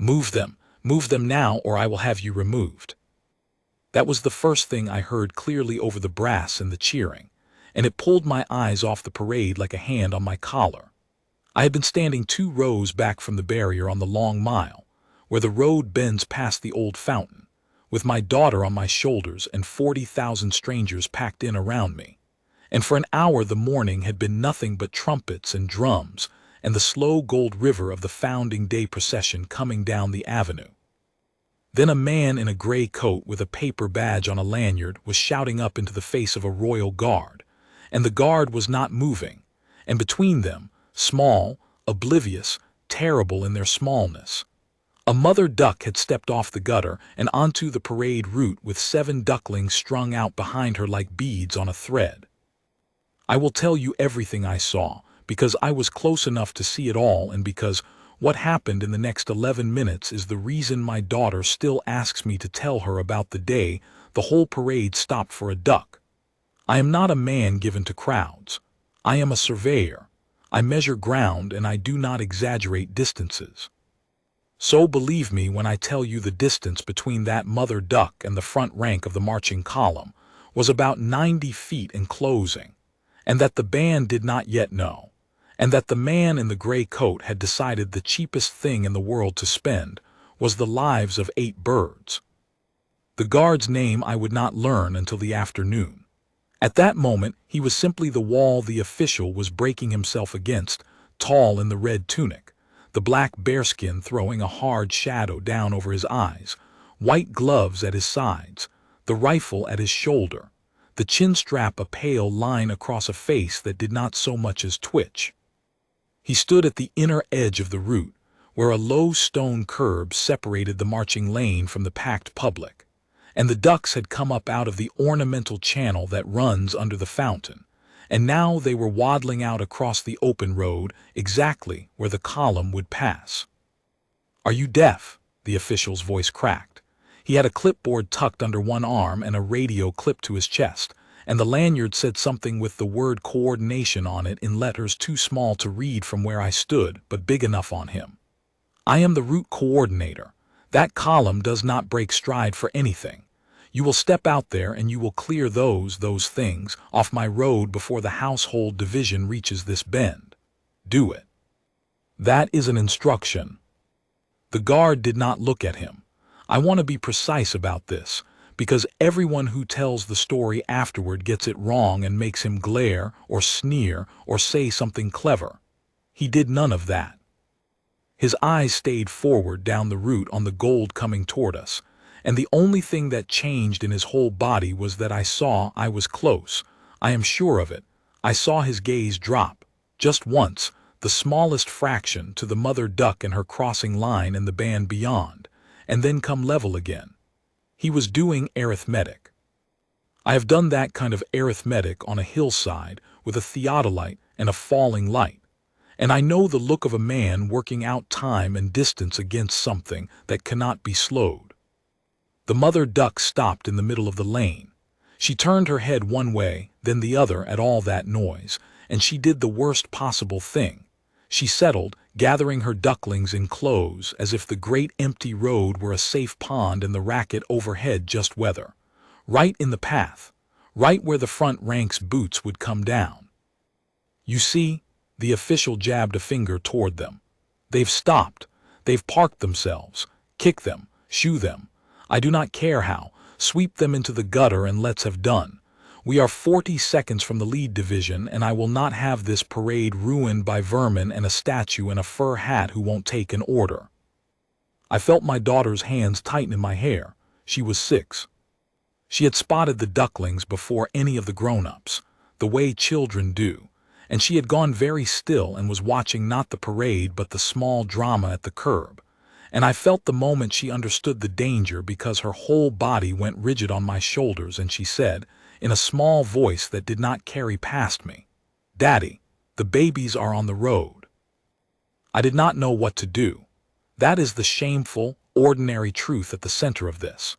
Move them now, or I will have you removed." That was the first thing I heard clearly over the brass and the cheering, and it pulled my eyes off the parade like a hand on my collar. I had been standing 2 rows back from the barrier on the long mile, where the road bends past the old fountain, with my daughter on my shoulders and 40,000 strangers packed in around me. And for an hour the morning had been nothing but trumpets and drums and the slow gold river of the Founding Day procession coming down the avenue. Then a man in a gray coat with a paper badge on a lanyard was shouting up into the face of a royal guard, and the guard was not moving, and between them, small, oblivious, terrible in their smallness, a mother duck had stepped off the gutter and onto the parade route with 7 ducklings strung out behind her like beads on a thread. I will tell you everything I saw, because I was close enough to see it all, and because what happened in the next 11 minutes is the reason my daughter still asks me to tell her about the day the whole parade stopped for a duck. I am not a man given to crowds. I am a surveyor. I measure ground, and I do not exaggerate distances. So believe me when I tell you the distance between that mother duck and the front rank of the marching column was about 90 feet in closing, and that the band did not yet know, and that the man in the gray coat had decided the cheapest thing in the world to spend was the lives of 8 birds. The guard's name I would not learn until the afternoon. At that moment he was simply the wall the official was breaking himself against, tall in the red tunic, the black bearskin throwing a hard shadow down over his eyes, white gloves at his sides, the rifle at his shoulder, the chin strap a pale line across a face that did not so much as twitch. He stood at the inner edge of the route, where a low stone curb separated the marching lane from the packed public, and the ducks had come up out of the ornamental channel that runs under the fountain, and now they were waddling out across the open road exactly where the column would pass. "Are you deaf?" the official's voice cracked. He had a clipboard tucked under one arm and a radio clipped to his chest, and the lanyard said something with the word coordination on it in letters too small to read from where I stood, but big enough on him. "I am the route coordinator. That column does not break stride for anything. You will step out there and you will clear those things off my road before the household division reaches this bend. Do it." That is an instruction. The guard did not look at him. I want to be precise about this, because everyone who tells the story afterward gets it wrong and makes him glare or sneer or say something clever. He did none of that. His eyes stayed forward down the route on the gold coming toward us, and the only thing that changed in his whole body was that I was close. I am sure of it. I saw his gaze drop, just once, the smallest fraction, to the mother duck and her crossing line and the band beyond, and then come level again. He was doing arithmetic. I have done that kind of arithmetic on a hillside with a theodolite and a falling light, and I know the look of a man working out time and distance against something that cannot be slowed. The mother duck stopped in the middle of the lane. She turned her head one way, then the other at all that noise, and she did the worst possible thing. She settled, gathering her ducklings in close as if the great empty road were a safe pond and the racket overhead just weather. Right in the path, right where the front rank's boots would come down. "You see," the official jabbed a finger toward them. "They've stopped. They've parked themselves. Kick them. Shoo them. I do not care how. Sweep them into the gutter and let's have done. We are 40 seconds from the lead division, and I will not have this parade ruined by vermin and a statue in a fur hat who won't take an order." I felt my daughter's hands tighten in my hair. She was 6. She had spotted the ducklings before any of the grown-ups, the way children do, and she had gone very still and was watching not the parade but the small drama at the curb. And I felt the moment she understood the danger, because her whole body went rigid on my shoulders, and she said, in a small voice that did not carry past me, "Daddy, the babies are on the road." I did not know what to do. That is the shameful, ordinary truth at the center of this.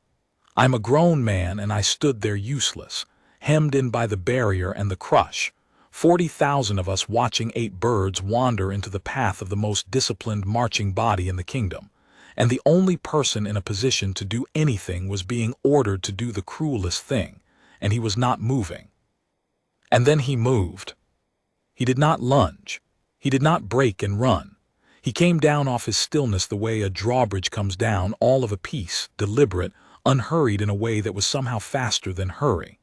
I'm a grown man, and I stood there useless, hemmed in by the barrier and the crush, 40,000 of us watching 8 birds wander into the path of the most disciplined marching body in the kingdom, and the only person in a position to do anything was being ordered to do the cruelest thing, and he was not moving. And then he moved. He did not lunge. He did not break and run. He came down off his stillness the way a drawbridge comes down, all of a piece, deliberate, unhurried in a way that was somehow faster than hurry.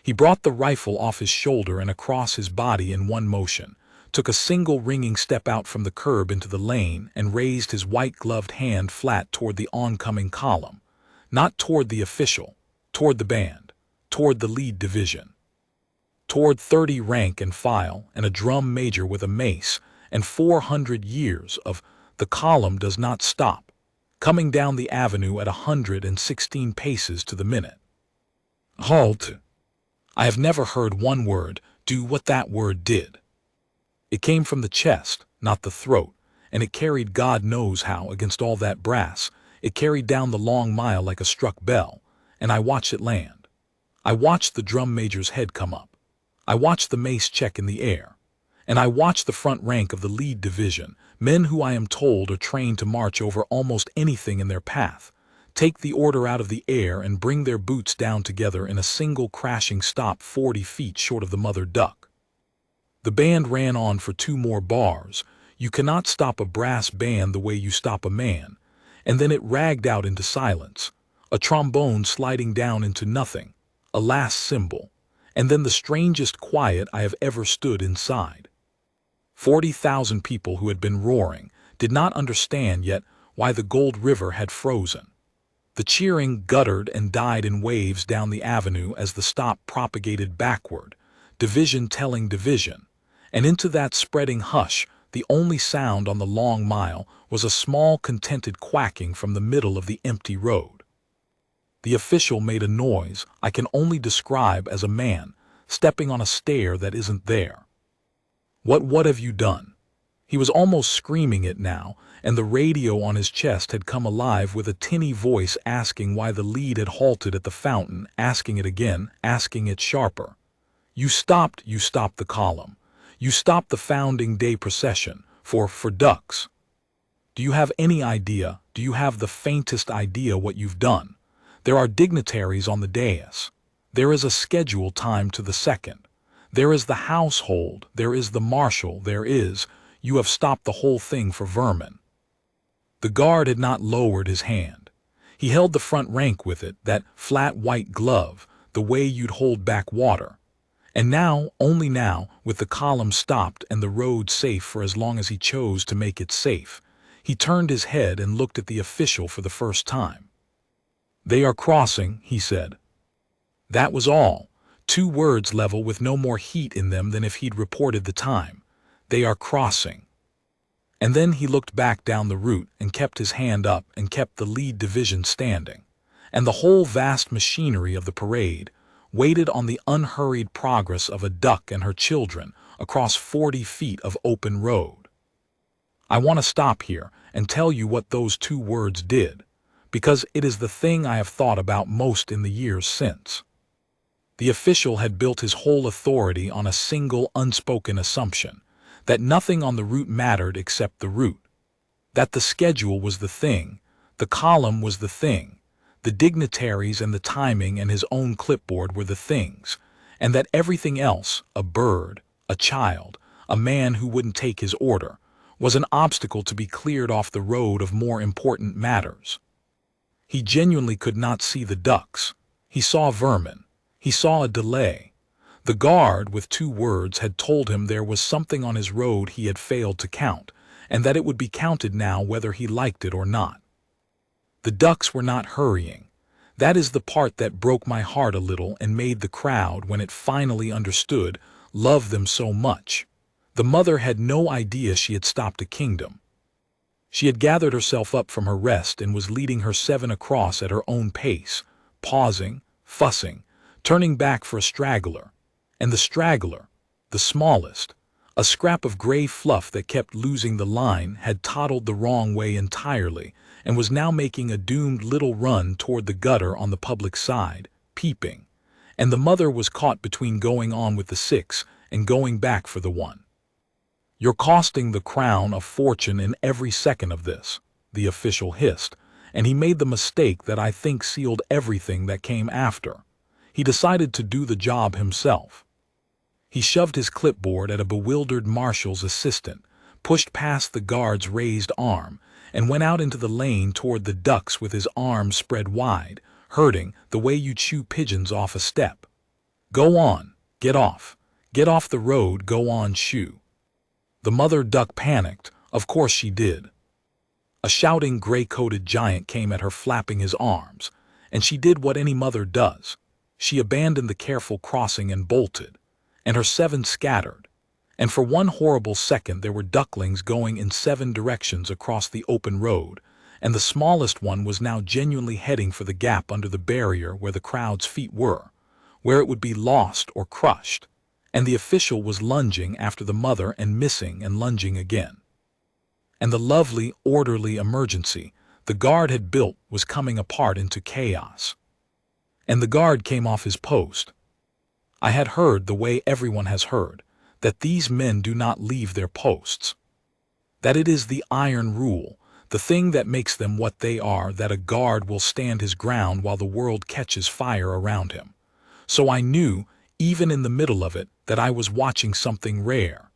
He brought the rifle off his shoulder and across his body in one motion, took a single ringing step out from the curb into the lane, and raised his white-gloved hand flat toward the oncoming column, not toward the official, toward the band, toward the lead division, toward 30 rank and file and a drum major with a mace and 400 years of "The column does not stop," coming down the avenue at 116 paces to the minute. Halt! I have never heard one word do what that word did. It came from the chest, not the throat, and it carried God knows how against all that brass. It carried down the long mile like a struck bell, and I watched it land. I watched the drum major's head come up. I watched the mace check in the air. And I watched the front rank of the lead division, men who I am told are trained to march over almost anything in their path, take the order out of the air and bring their boots down together in a single crashing stop 40 feet short of the mother duck. The band ran on for 2 more bars. You cannot stop a brass band the way you stop a man. And then it ragged out into silence, a trombone sliding down into nothing, a last cymbal, and then the strangest quiet I have ever stood inside. 40,000 people who had been roaring did not understand yet why the Gold River had frozen. The cheering guttered and died in waves down the avenue as the stop propagated backward, division telling division, and into that spreading hush the only sound on the long mile was a small contented quacking from the middle of the empty road. The official made a noise I can only describe as a man stepping on a stair that isn't there. What have you done? He was almost screaming it now, and the radio on his chest had come alive with a tinny voice asking why the lead had halted at the fountain, asking it again, asking it sharper. You stopped the column. You stopped the founding day procession for ducks. Do you have any idea, do you have the faintest idea what you've done? There are dignitaries on the dais. There is a schedule time to the second. There is the household, there is the marshal, you have stopped the whole thing for vermin. The guard had not lowered his hand. He held the front rank with it, that flat white glove, the way you'd hold back water. And now, only now, with the column stopped and the road safe for as long as he chose to make it safe, he turned his head and looked at the official for the first time. They are crossing, he said. That was all. 2 words level with no more heat in them than if he'd reported the time. They are crossing. And then he looked back down the route and kept his hand up and kept the lead division standing. And the whole vast machinery of the parade waited on the unhurried progress of a duck and her children across 40 feet of open road. I want to stop here and tell you what those 2 words did, because it is the thing I have thought about most in the years since. The official had built his whole authority on a single unspoken assumption, that nothing on the route mattered except the route, that the schedule was the thing, the column was the thing, the dignitaries and the timing and his own clipboard were the things, and that everything else, a bird, a child, a man who wouldn't take his order, was an obstacle to be cleared off the road of more important matters. He genuinely could not see the ducks. He saw vermin. He saw a delay. The guard, with 2 words, had told him there was something on his road he had failed to count, and that it would be counted now whether he liked it or not. The ducks were not hurrying. That is the part that broke my heart a little and made the crowd, when it finally understood, love them so much. The mother had no idea she had stopped a kingdom. She had gathered herself up from her rest and was leading her 7 across at her own pace, pausing, fussing, turning back for a straggler. And the straggler, the smallest, a scrap of gray fluff that kept losing the line, had toddled the wrong way entirely and was now making a doomed little run toward the gutter on the public side, peeping. And the mother was caught between going on with the 6 and going back for the 1. You're costing the crown a fortune in every second of this. the official hissed, and he made the mistake that I think sealed everything that came after. He decided to do the job himself. He shoved his clipboard at a bewildered marshal's assistant, pushed past the guard's raised arm, and went out into the lane toward the ducks with his arms spread wide, herding the way you chew pigeons off a step. Go on, get off the road, go on, shoo. The mother duck panicked, of course she did. A shouting gray-coated giant came at her flapping his arms, and she did what any mother does. She abandoned the careful crossing and bolted, and her 7 scattered. And for one horrible second there were ducklings going in 7 directions across the open road, and the smallest one was now genuinely heading for the gap under the barrier where the crowd's feet were, where it would be lost or crushed. And the official was lunging after the mother and missing and lunging again. And the lovely, orderly emergency the guard had built was coming apart into chaos. And the guard came off his post. I had heard, the way everyone has heard, that these men do not leave their posts. That it is the iron rule, the thing that makes them what they are, that a guard will stand his ground while the world catches fire around him. So I knew, even in the middle of it, that I was watching something rare.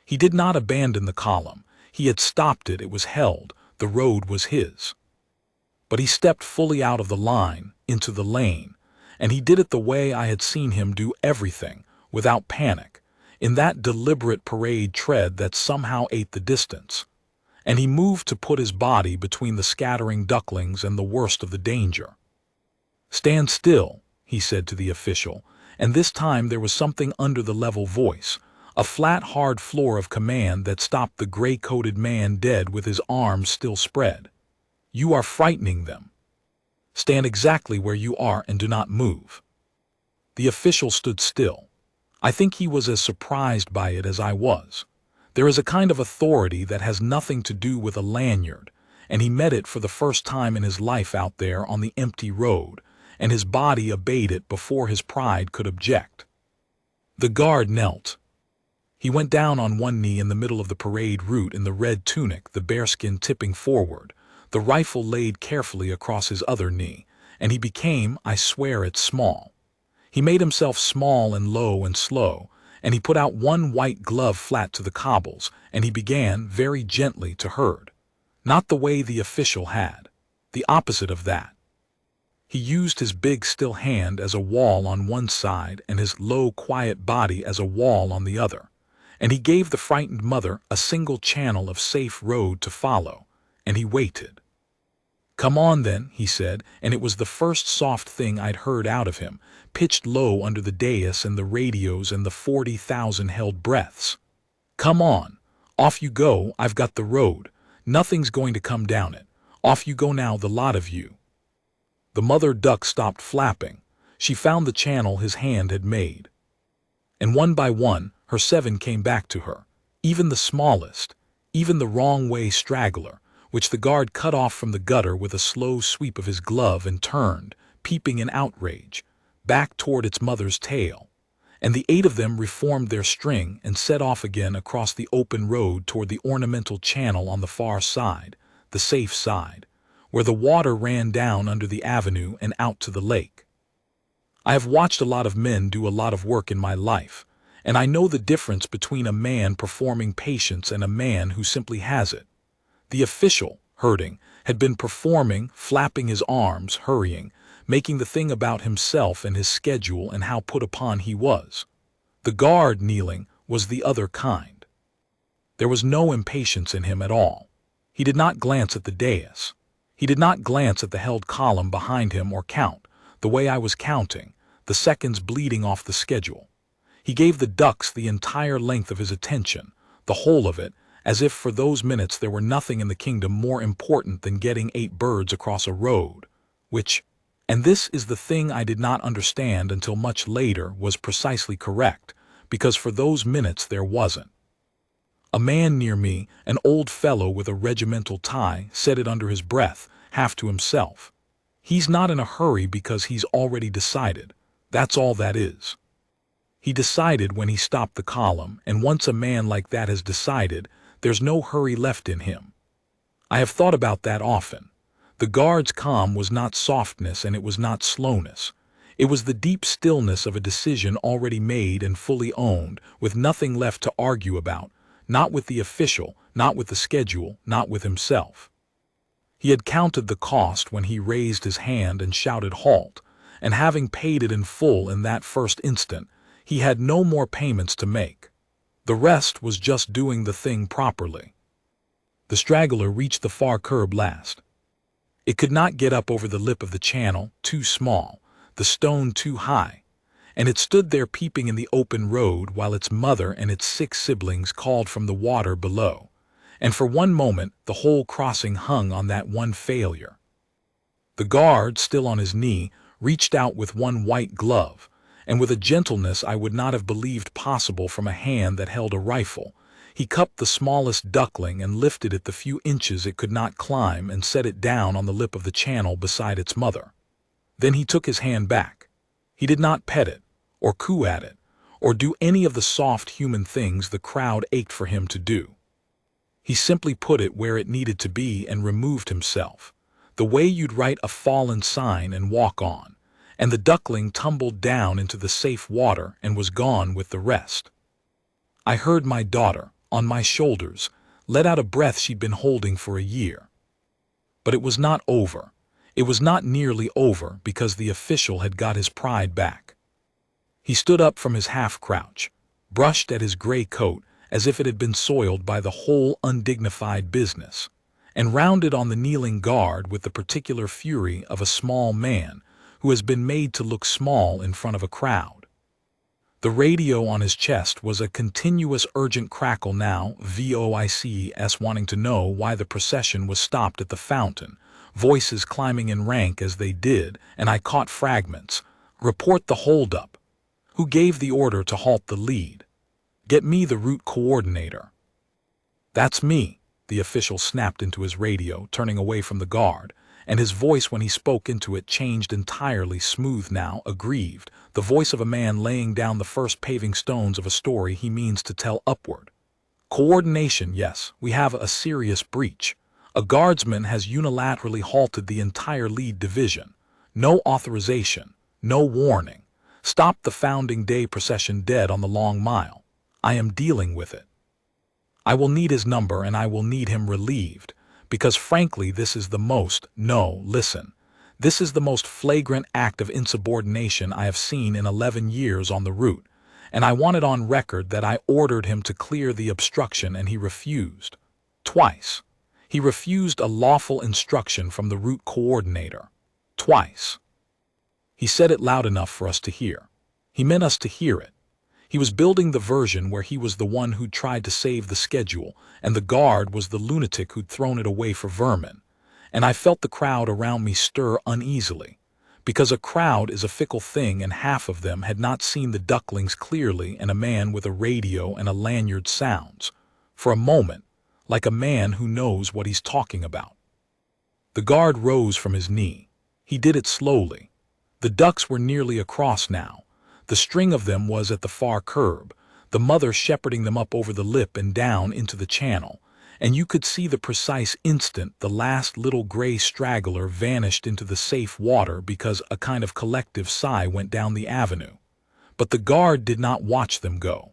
He did not abandon the column. He had stopped it. It was held. The road was his. But he stepped fully out of the line, into the lane, and he did it the way I had seen him do everything, without panic, in that deliberate parade tread that somehow ate the distance. And he moved to put his body between the scattering ducklings and the worst of the danger. Stand still, he said to the official, and this time there was something under the level voice, a flat, hard floor of command that stopped the gray-coated man dead with his arms still spread. You are frightening them. Stand exactly where you are and do not move. The official stood still. I think he was as surprised by it as I was. There is a kind of authority that has nothing to do with a lanyard, and he met it for the first time in his life out there on the empty road, and his body obeyed it before his pride could object. The guard knelt. He went down on one knee in the middle of the parade route in the red tunic, the bearskin tipping forward, the rifle laid carefully across his other knee, and he became, I swear it, small. He made himself small and low and slow, and he put out one white glove flat to the cobbles, and he began, very gently, to herd. Not the way the official had. The opposite of that. He used his big still hand as a wall on one side and his low quiet body as a wall on the other, and he gave the frightened mother a single channel of safe road to follow, and he waited. Come on then, he said, and it was the first soft thing I'd heard out of him, pitched low under the dais and the radios and the 40,000 held breaths. Come on, off you go, I've got the road, nothing's going to come down it, off you go now, the lot of you. The mother duck stopped flapping. She found the channel his hand had made. And one by one, her 7 came back to her, even the smallest, even the wrong-way straggler, which the guard cut off from the gutter with a slow sweep of his glove and turned, peeping in outrage, back toward its mother's tail. And the 8 of them reformed their string and set off again across the open road toward the ornamental channel on the far side, the safe side, where the water ran down under the avenue and out to the lake. I have watched a lot of men do a lot of work in my life, and I know the difference between a man performing patience and a man who simply has it. The official, herding, had been performing, flapping his arms, hurrying, making the thing about himself and his schedule and how put upon he was. The guard, kneeling, was the other kind. There was no impatience in him at all. He did not glance at the dais. He did not glance at the held column behind him or count, the way I was counting, the seconds bleeding off the schedule. He gave the ducks the entire length of his attention, the whole of it, as if for those minutes there were nothing in the kingdom more important than getting 8 birds across a road, which, and this is the thing I did not understand until much later, was precisely correct, because for those minutes there wasn't. A man near me, an old fellow with a regimental tie, said it under his breath, half to himself. He's not in a hurry because he's already decided. That's all that is. He decided when he stopped the column, and once a man like that has decided, there's no hurry left in him. I have thought about that often. The guard's calm was not softness and it was not slowness. It was the deep stillness of a decision already made and fully owned, with nothing left to argue about, not with the official, not with the schedule, not with himself. He had counted the cost when he raised his hand and shouted halt, and having paid it in full in that first instant, he had no more payments to make. The rest was just doing the thing properly. The straggler reached the far curb last. It could not get up over the lip of the channel, too small, the stone too high, and it stood there peeping in the open road while its mother and its 6 siblings called from the water below, and for one moment the whole crossing hung on that one failure. The guard, still on his knee, reached out with one white glove, and with a gentleness I would not have believed possible from a hand that held a rifle, he cupped the smallest duckling and lifted it the few inches it could not climb and set it down on the lip of the channel beside its mother. Then he took his hand back. He did not pet it, or coo at it, or do any of the soft human things the crowd ached for him to do. He simply put it where it needed to be and removed himself, the way you'd write a fallen sign and walk on, and the duckling tumbled down into the safe water and was gone with the rest. I heard my daughter, on my shoulders, let out a breath she'd been holding for a year. But it was not over. It was not nearly over because the official had got his pride back. He stood up from his half-crouch, brushed at his gray coat as if it had been soiled by the whole undignified business, and rounded on the kneeling guard with the particular fury of a small man who has been made to look small in front of a crowd. The radio on his chest was a continuous urgent crackle now, voices wanting to know why the procession was stopped at the fountain, voices climbing in rank as they did, and I caught fragments. Report the holdup. Who gave the order to halt the lead? Get me the route coordinator. That's me, the official snapped into his radio, turning away from the guard, and his voice when he spoke into it changed entirely, smooth now, aggrieved, the voice of a man laying down the first paving stones of a story he means to tell upward. Coordination, yes, we have a serious breach. A guardsman has unilaterally halted the entire lead division. No authorization, no warning. Stopped the founding day procession dead on the long mile. I am dealing with it. I will need his number and I will need him relieved, because frankly this is the most, no, listen, this is the most flagrant act of insubordination I have seen in 11 years on the route, and I want it on record that I ordered him to clear the obstruction and he refused. Twice. He refused a lawful instruction from the route coordinator. Twice. He said it loud enough for us to hear. He meant us to hear it. He was building the version where he was the one who'd tried to save the schedule, and the guard was the lunatic who'd thrown it away for vermin. And I felt the crowd around me stir uneasily, because a crowd is a fickle thing and half of them had not seen the ducklings clearly and a man with a radio and a lanyard sounds, for a moment, like a man who knows what he's talking about. The guard rose from his knee. He did it slowly. The ducks were nearly across now. The string of them was at the far curb, the mother shepherding them up over the lip and down into the channel, and you could see the precise instant the last little gray straggler vanished into the safe water because a kind of collective sigh went down the avenue. But the guard did not watch them go.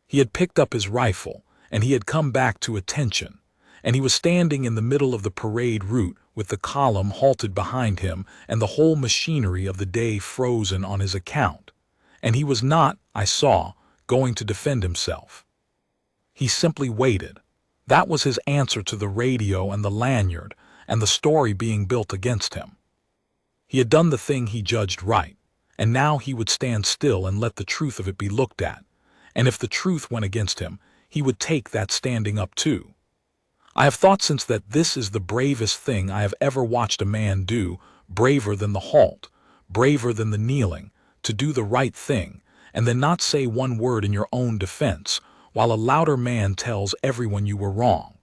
He had picked up his rifle, and he had come back to attention, and he was standing in the middle of the parade route with the column halted behind him and the whole machinery of the day frozen on his account. And he was not, I saw, going to defend himself. He simply waited. That was his answer to the radio and the lanyard and the story being built against him. He had done the thing he judged right, and now he would stand still and let the truth of it be looked at, and if the truth went against him, he would take that standing up too. I have thought since that this is the bravest thing I have ever watched a man do, braver than the halt, braver than the kneeling, to do the right thing, and then not say one word in your own defense, while a louder man tells everyone you were wrong.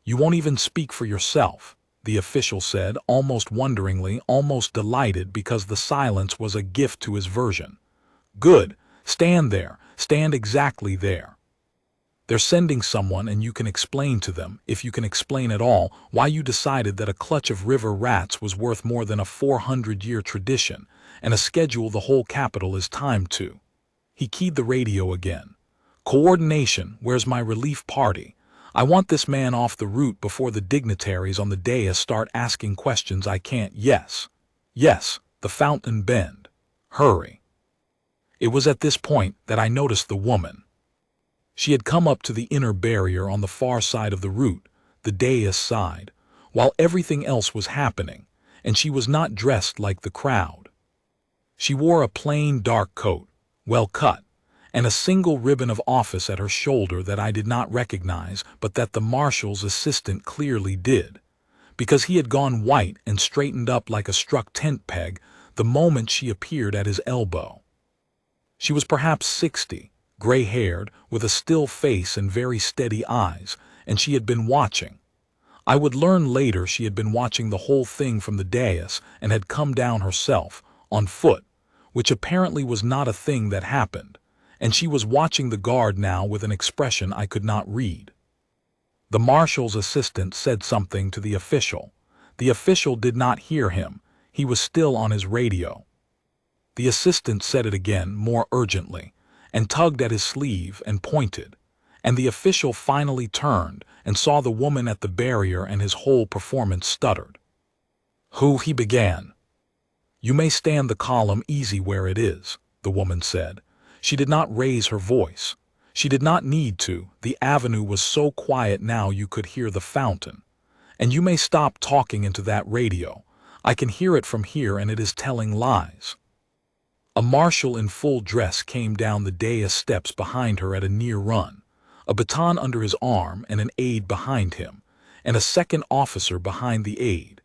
You won't even speak for yourself, the official said, almost wonderingly, almost delighted because the silence was a gift to his version. Good, stand there, stand exactly there. They're sending someone and you can explain to them, if you can explain at all, why you decided that a clutch of river rats was worth more than a 400-year tradition, and a schedule the whole capital is timed to. He keyed the radio again. Coordination, where's my relief party? I want this man off the route before the dignitaries on the dais start asking questions I can't. Yes, the fountain bend. Hurry. It was at this point that I noticed the woman. She had come up to the inner barrier on the far side of the route, the dais side, while everything else was happening, and she was not dressed like the crowd. She wore a plain dark coat, well cut, and a single ribbon of office at her shoulder that I did not recognize, but that the marshal's assistant clearly did, because he had gone white and straightened up like a struck tent peg the moment she appeared at his elbow. She was perhaps 60, gray-haired, with a still face and very steady eyes, and she had been watching. I would learn later she had been watching the whole thing from the dais and had come down herself, on foot, which apparently was not a thing that happened, and she was watching the guard now with an expression I could not read. The marshal's assistant said something to the official. The official did not hear him. He was still on his radio. The assistant said it again, more urgently, and tugged at his sleeve and pointed, and the official finally turned and saw the woman at the barrier, and his whole performance stuttered. "Who?" he began. "You may stand the column easy where it is," the woman said. She did not raise her voice. She did not need to. The avenue was so quiet now you could hear the fountain. "And you may stop talking into that radio. I can hear it from here, and it is telling lies." A marshal in full dress came down the dais steps behind her at a near run, a baton under his arm and an aide behind him, and a second officer behind the aide.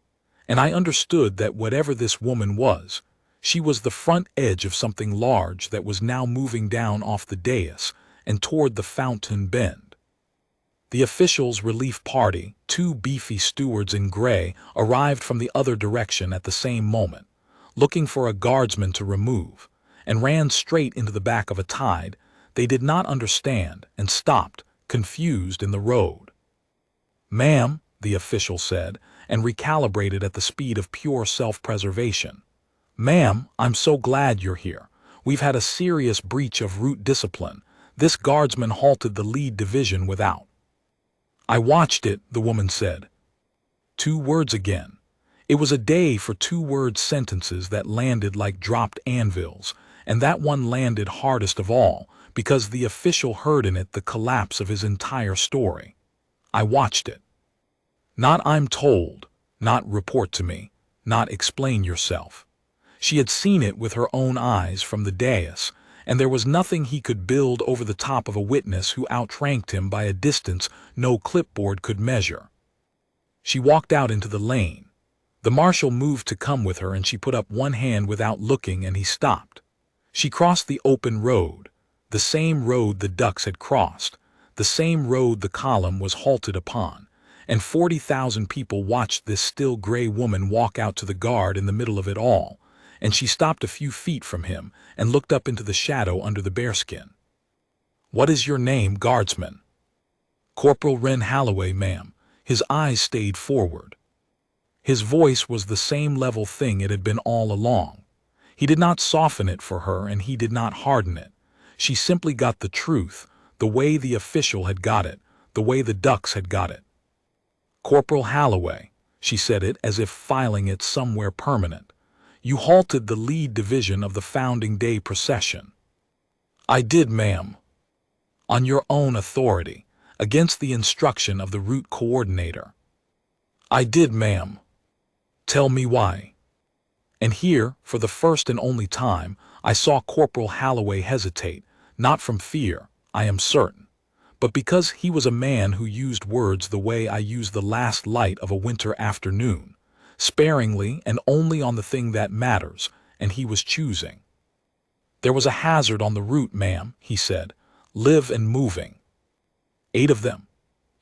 And I understood that whatever this woman was, she was the front edge of something large that was now moving down off the dais and toward the fountain bend. The officials' relief party, 2 beefy stewards in gray, arrived from the other direction at the same moment, looking for a guardsman to remove, and ran straight into the back of a tide they did not understand and stopped, confused, in the road. "Ma'am," the official said, and recalibrated at the speed of pure self-preservation. "Ma'am, I'm so glad you're here. We've had a serious breach of route discipline. This guardsman halted the lead division without—" "I watched it," the woman said. 2 words again. It was a day for 2-word sentences that landed like dropped anvils, and that one landed hardest of all, because the official heard in it the collapse of his entire story. "I watched it." Not "I'm told," not "report to me," not "explain yourself." She had seen it with her own eyes from the dais, and there was nothing he could build over the top of a witness who outranked him by a distance no clipboard could measure. She walked out into the lane. The marshal moved to come with her, and she put up one hand without looking, and he stopped. She crossed the open road, the same road the ducks had crossed, the same road the column was halted upon, and 40,000 people watched this still gray woman walk out to the guard in the middle of it all, and she stopped a few feet from him and looked up into the shadow under the bearskin. "What is your name, guardsman?" "Corporal Wren Holloway, ma'am." His eyes stayed forward. His voice was the same level thing it had been all along. He did not soften it for her, and he did not harden it. She simply got the truth, the way the official had got it, the way the ducks had got it. "Corporal Holloway," she said it as if filing it somewhere permanent. "You halted the lead division of the Founding Day procession." "I did, ma'am." "On your own authority, against the instruction of the route coordinator." "I did, ma'am." "Tell me why." And here, for the first and only time, I saw Corporal Holloway hesitate, not from fear, I am certain, but because he was a man who used words the way I use the last light of a winter afternoon, sparingly and only on the thing that matters, and he was choosing. "There was a hazard on the route, ma'am," he said, "live and moving. 8 of them,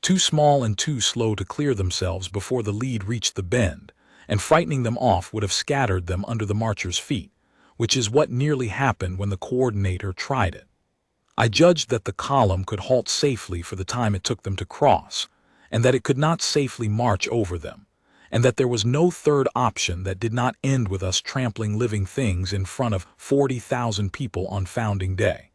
too small and too slow to clear themselves before the lead reached the bend, and frightening them off would have scattered them under the marchers' feet, which is what nearly happened when the coordinator tried it. I judged that the column could halt safely for the time it took them to cross, and that it could not safely march over them, and that there was no third option that did not end with us trampling living things in front of 40,000 people on Founding Day.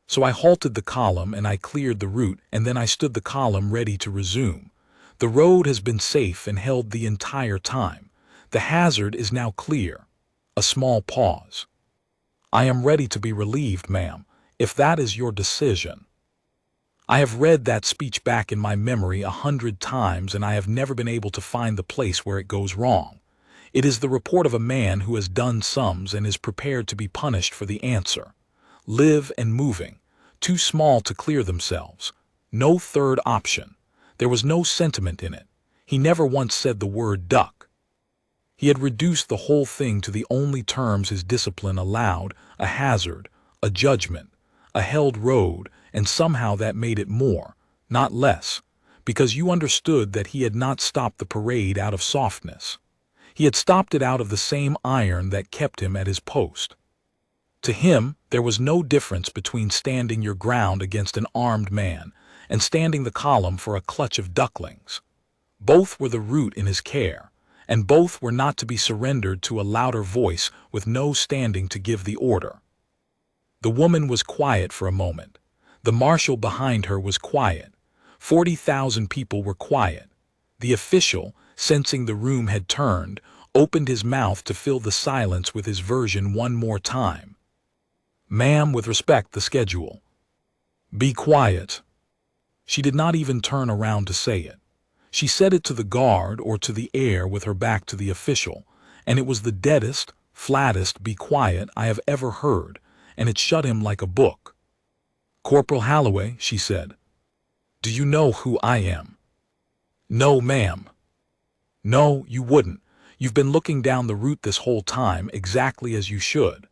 So I halted the column and I cleared the route, and then I stood the column ready to resume. The road has been safe and held the entire time. The hazard is now clear. A small pause. I am ready to be relieved, ma'am, if that is your decision. I have read that speech back in my memory 100 times, and I have never been able to find the place where it goes wrong. It is the report of a man who has done sums and is prepared to be punished for the answer. Live and moving, too small to clear themselves. No third option. There was no sentiment in it. He never once said the word duck. He had reduced the whole thing to the only terms his discipline allowed: a hazard, a judgment, a held road, and somehow that made it more, not less, because you understood that he had not stopped the parade out of softness. He had stopped it out of the same iron that kept him at his post. To him, there was no difference between standing your ground against an armed man and standing the column for a clutch of ducklings. Both were the root in his care, and both were not to be surrendered to a louder voice with no standing to give the order. The woman was quiet for a moment. The marshal behind her was quiet. 40,000 people were quiet. The official, sensing the room had turned, opened his mouth to fill the silence with his version one more time. "Ma'am, with respect, the schedule." "Be quiet." She did not even turn around to say it. She said it to the guard or to the air with her back to the official, and it was the deadest, flattest "be quiet" I have ever heard, and it shut him like a book. "Corporal Holloway," she said, "do you know who I am?" "No, ma'am." "No, you wouldn't. You've been looking down the route this whole time, exactly as you should."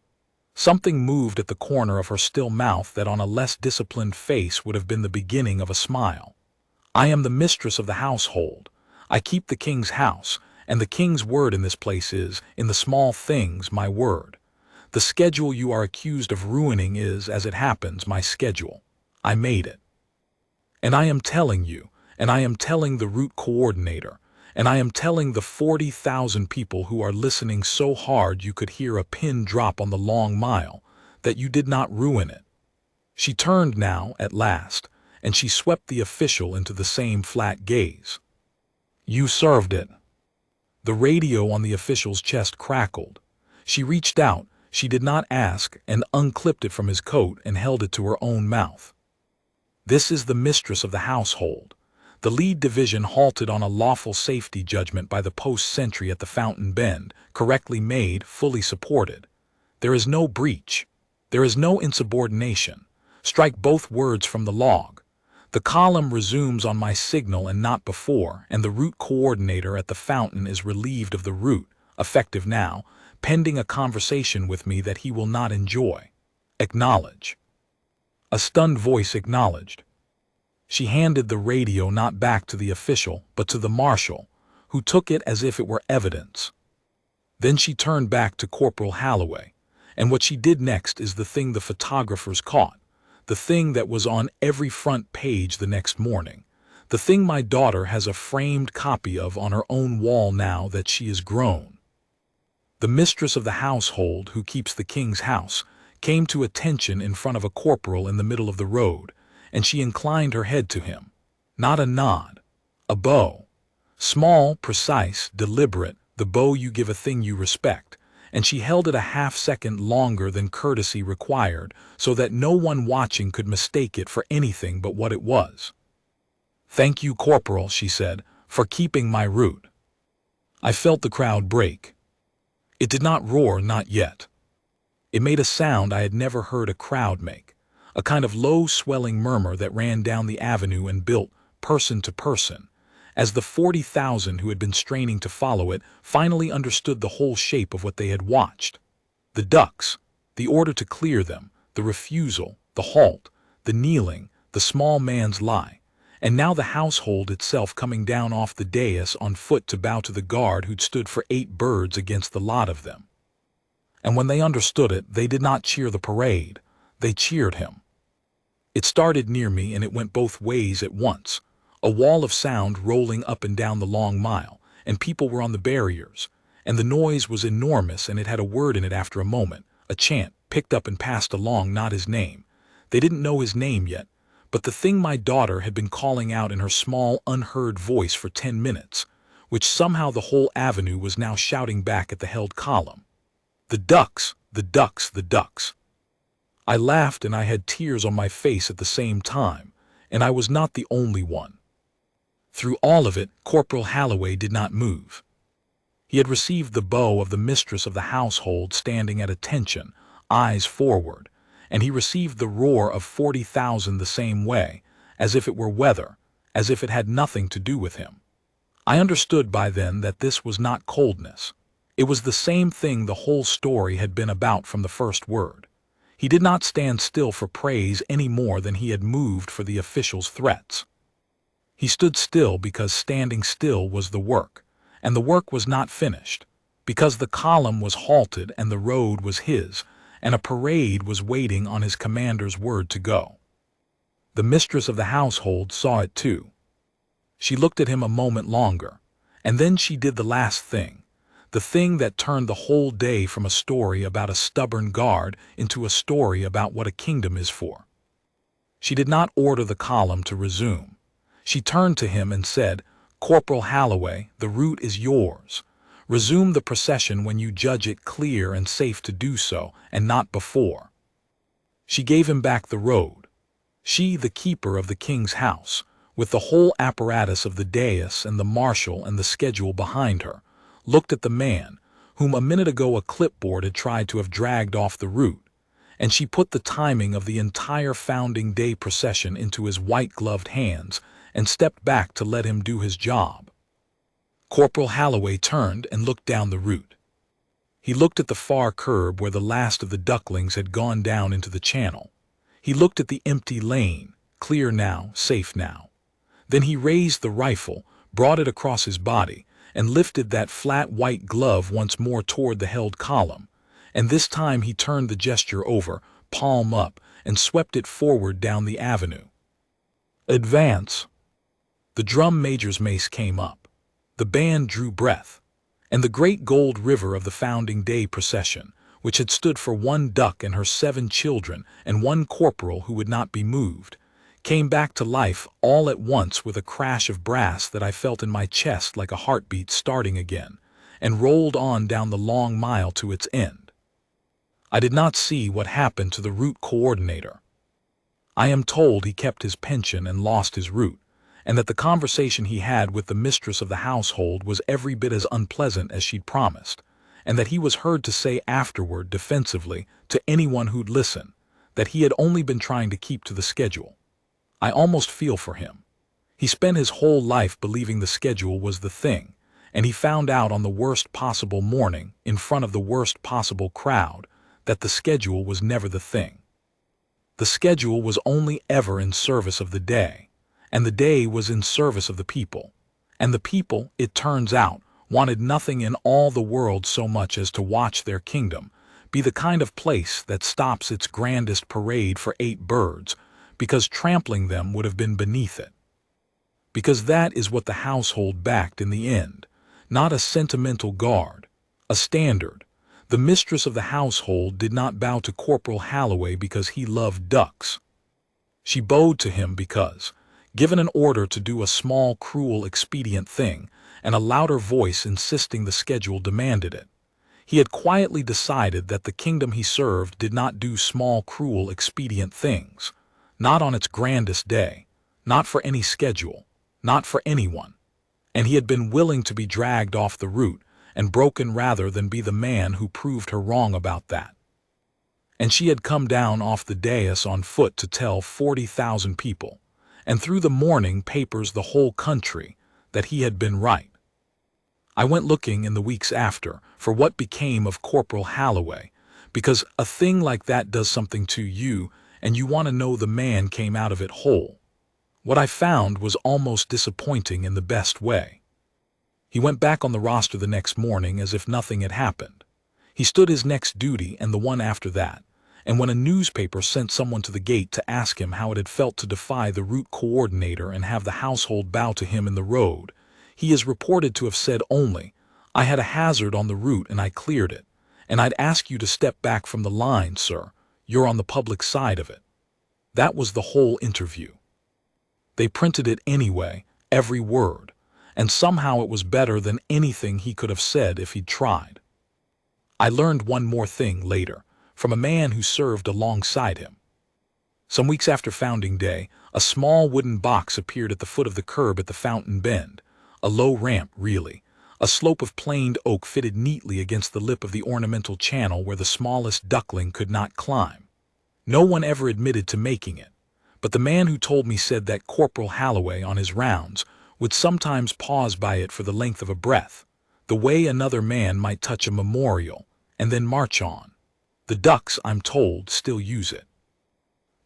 Something moved at the corner of her still mouth that on a less disciplined face would have been the beginning of a smile. "I am the mistress of the household. I keep the king's house, and the king's word in this place is, in the small things, my word. The schedule you are accused of ruining is, as it happens, my schedule. I made it. And I am telling you, and I am telling the route coordinator, and I am telling the 40,000 people who are listening so hard you could hear a pin drop on the long mile, that you did not ruin it." She turned now, at last, and she swept the official into the same flat gaze. "You served it." The radio on the official's chest crackled. She reached out, she did not ask, and unclipped it from his coat and held it to her own mouth. "This is the mistress of the household. The lead division halted on a lawful safety judgment by the post sentry at the Fountain Bend, correctly made, fully supported. There is no breach. There is no insubordination. Strike both words from the log. The column resumes on my signal and not before, and the route coordinator at the fountain is relieved of the route, effective now, pending a conversation with me that he will not enjoy. Acknowledge." A stunned voice acknowledged. She handed the radio not back to the official, but to the marshal, who took it as if it were evidence. Then she turned back to Corporal Holloway, and what she did next is the thing the photographers caught, the thing that was on every front page the next morning, the thing my daughter has a framed copy of on her own wall now that she is grown. The mistress of the household, who keeps the king's house, came to attention in front of a corporal in the middle of the road, and she inclined her head to him. Not a nod. A bow. Small, precise, deliberate, the bow you give a thing you respect, and she held it a half-second longer than courtesy required, so that no one watching could mistake it for anything but what it was. "Thank you, Corporal," she said, "for keeping my route." I felt the crowd break. It did not roar, not yet. It made a sound I had never heard a crowd make, a kind of low swelling murmur that ran down the avenue and built, person to person, as the 40,000 who had been straining to follow it finally understood the whole shape of what they had watched. The ducks, the order to clear them, the refusal, the halt, the kneeling, the small man's lie, and now the household itself coming down off the dais on foot to bow to the guard who'd stood for 8 birds against the lot of them. And when they understood it, they did not cheer the parade, they cheered him. It started near me and it went both ways at once. A wall of sound rolling up and down the long mile, and people were on the barriers. And the noise was enormous and it had a word in it after a moment, a chant, picked up and passed along, not his name. They didn't know his name yet, but the thing my daughter had been calling out in her small, unheard voice for 10 minutes, which somehow the whole avenue was now shouting back at the held column. The ducks, the ducks, the ducks. I laughed and I had tears on my face at the same time, and I was not the only one. Through all of it, Corporal Halloway did not move. He had received the bow of the mistress of the household standing at attention, eyes forward, and he received the roar of 40,000 the same way, as if it were weather, as if it had nothing to do with him. I understood by then that this was not coldness. It was the same thing the whole story had been about from the first word. He did not stand still for praise any more than he had moved for the official's threats. He stood still because standing still was the work, and the work was not finished, because the column was halted and the road was his, and a parade was waiting on his commander's word to go. The mistress of the household saw it too. She looked at him a moment longer, and then she did the last thing, the thing that turned the whole day from a story about a stubborn guard into a story about what a kingdom is for. She did not order the column to resume. She turned to him and said, "Corporal Halloway, the route is yours. Resume the procession when you judge it clear and safe to do so, and not before." She gave him back the road. She, the keeper of the king's house, with the whole apparatus of the dais and the marshal and the schedule behind her, looked at the man, whom a minute ago a clipboard had tried to have dragged off the route, and she put the timing of the entire founding day procession into his white-gloved hands and stepped back to let him do his job. Corporal Halloway turned and looked down the route. He looked at the far curb where the last of the ducklings had gone down into the channel. He looked at the empty lane, clear now, safe now. Then he raised the rifle, brought it across his body, and lifted that flat white glove once more toward the held column, and this time he turned the gesture over, palm up, and swept it forward down the avenue. "Advance." The drum major's mace came up. The band drew breath, and the great gold river of the founding day procession, which had stood for one duck and her 7 children and one corporal who would not be moved, came back to life all at once with a crash of brass that I felt in my chest like a heartbeat starting again, and rolled on down the long mile to its end. I did not see what happened to the route coordinator. I am told he kept his pension and lost his route, and that the conversation he had with the mistress of the household was every bit as unpleasant as she'd promised, and that he was heard to say afterward defensively to anyone who'd listen that he had only been trying to keep to the schedule. I almost feel for him. He spent his whole life believing the schedule was the thing, and he found out on the worst possible morning, in front of the worst possible crowd, that the schedule was never the thing. The schedule was only ever in service of the day, and the day was in service of the people. And the people, it turns out, wanted nothing in all the world so much as to watch their kingdom be the kind of place that stops its grandest parade for 8 birds, because trampling them would have been beneath it. Because that is what the household backed in the end, not a sentimental guard, a standard. The mistress of the household did not bow to Corporal Halloway because he loved ducks. She bowed to him because, given an order to do a small, cruel, expedient thing, and a louder voice insisting the schedule demanded it, he had quietly decided that the kingdom he served did not do small, cruel, expedient things, not on its grandest day, not for any schedule, not for anyone, and he had been willing to be dragged off the route and broken rather than be the man who proved her wrong about that. And she had come down off the dais on foot to tell 40,000 people, and through the morning papers the whole country, that he had been right. I went looking in the weeks after for what became of Corporal Halloway, because a thing like that does something to you, and you want to know the man came out of it whole. What I found was almost disappointing in the best way. He went back on the roster the next morning as if nothing had happened. He stood his next duty and the one after that, and when a newspaper sent someone to the gate to ask him how it had felt to defy the route coordinator and have the household bow to him in the road, he is reported to have said only, "I had a hazard on the route and I cleared it, and I'd ask you to step back from the line, sir. You're on the public side of it." That was the whole interview. They printed it anyway, every word, and somehow it was better than anything he could have said if he'd tried. I learned one more thing later, from a man who served alongside him. Some weeks after Founding Day, a small wooden box appeared at the foot of the curb at the fountain bend. A low ramp, really. A slope of planed oak fitted neatly against the lip of the ornamental channel where the smallest duckling could not climb. No one ever admitted to making it, but the man who told me said that Corporal Halloway, on his rounds, would sometimes pause by it for the length of a breath, the way another man might touch a memorial, and then march on. The ducks, I'm told, still use it.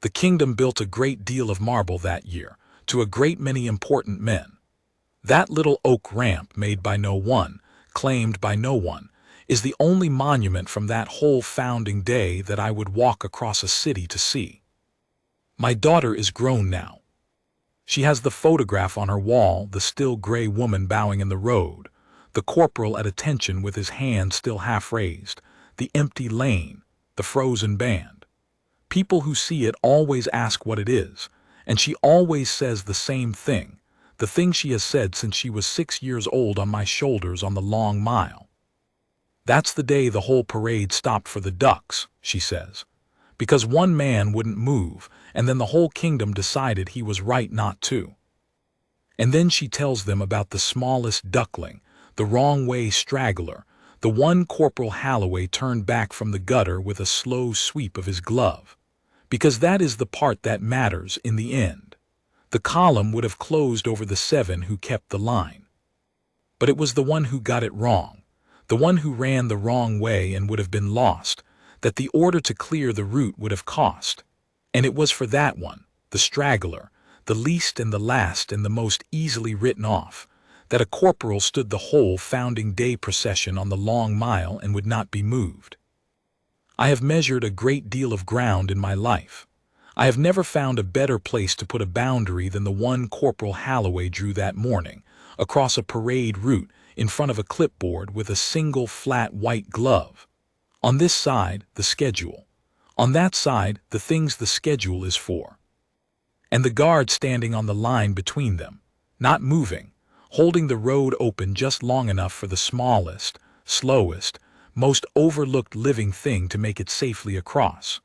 The kingdom built a great deal of marble that year, to a great many important men. That little oak ramp, made by no one, claimed by no one, is the only monument from that whole Founding Day that I would walk across a city to see. My daughter is grown now. She has the photograph on her wall, the still gray woman bowing in the road, the corporal at attention with his hand still half raised, the empty lane, the frozen band. People who see it always ask what it is, and she always says the same thing, the thing she has said since she was 6 years old on my shoulders on the long mile. "That's the day the whole parade stopped for the ducks," she says, "because one man wouldn't move, and then the whole kingdom decided he was right not to." And then she tells them about the smallest duckling, the wrong-way straggler, the one Corporal Halloway turned back from the gutter with a slow sweep of his glove, because that is the part that matters in the end. The column would have closed over the 7 who kept the line. But it was the one who got it wrong, the one who ran the wrong way and would have been lost, that the order to clear the route would have cost. And it was for that one, the straggler, the least and the last and the most easily written off, that a corporal stood the whole Founding Day procession on the long mile and would not be moved. I have measured a great deal of ground in my life. I have never found a better place to put a boundary than the one Corporal Halloway drew that morning, across a parade route, in front of a clipboard with a single flat white glove. On this side, the schedule. On that side, the things the schedule is for. And the guard standing on the line between them, not moving, holding the road open just long enough for the smallest, slowest, most overlooked living thing to make it safely across.